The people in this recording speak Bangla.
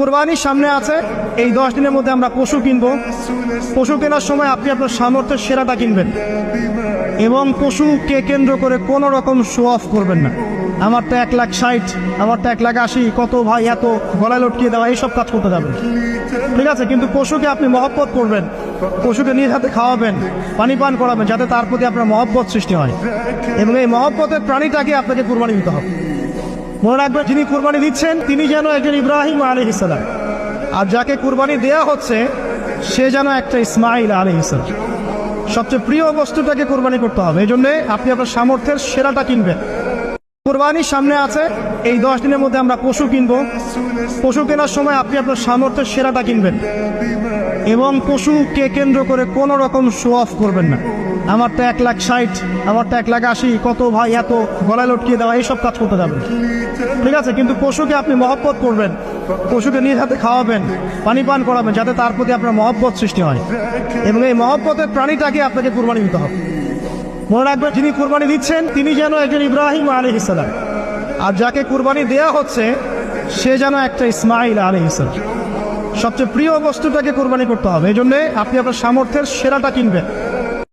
কুরবানির সামনে আছে। এই 10 দিনের মধ্যে আমরা পশু কিনবো। পশু কেনার সময় আপনি আপনার সামর্থ্যের সেরাটা কিনবেন এবং পশুকে কেন্দ্র করে কোনো রকম শো অফ করবেন না। আমারটা 1,60,000, আমারটা 1,80,000, কত ভাই এত গলায় লটকিয়ে দেওয়া, এইসব কাজ করতে যাবেন, ঠিক আছে? কিন্তু পশুকে আপনি মহব্বত করবেন, পশুকে নিজ হাতে খাওয়াবেন, পানি পান করাবেন, যাতে তার প্রতি আপনার মহব্বত সৃষ্টি হয় এবং এই মহব্বতের প্রাণীটাকে আপনাকে কুরবানি দিতে হবে। মনে রাখবেন, যিনি কুরবানি দিচ্ছেন তিনি যেন একজন ইব্রাহিম আলাইহিস সালাম, আর যাকে কুরবানি দেয়া হচ্ছে সে যেন একটা ইসমাইল আলাইহিস সালাম। সবচেয়ে প্রিয় বস্তুটাকে কুরবানি করতে হবে। এই জন্যে আপনি আপনার সামর্থ্যের সেরাটা কিনবেন। কুরবানির সামনে আছে। এই 10 দিনের মধ্যে আমরা পশু কিনবো। পশু কেনার সময় আপনি আপনার সামর্থ্যের সেরাটা কিনবেন এবং পশুকে কেন্দ্র করে কোনো রকম শো অফ করবেন না। আমারটা 1,60,000, আমারটা 1,80,000, কত ভাই এত গলায় লটকিয়ে দেওয়া, এইসব কাজ করতে যাবেন, ঠিক আছে? কিন্তু পশুকে আপনি মহব্বত করবেন, পশুকে নিজ হাতে খাওয়াবেন, পানি পান করাবেন, যাতে তার প্রতি আপনার মহব্বত সৃষ্টি হয় এবং এই মহব্বতের প্রাণীটাকে আপনাকে কুরবানি দিতে হবে। মনে রাখবেন, যিনি কুরবানি দিচ্ছেন তিনি যেন একজন ইব্রাহিম আলাইহিস সালাম, আর যাকে কুরবানি দেয়া হচ্ছে সে যেন একটা ইসমাইল আলাইহিস সালাম। সবচেয়ে প্রিয় বস্তুটাকে কুরবানি করতে হবে। এই জন্যে আপনি আপনার সামর্থ্যের সেরাটা কিনবেন।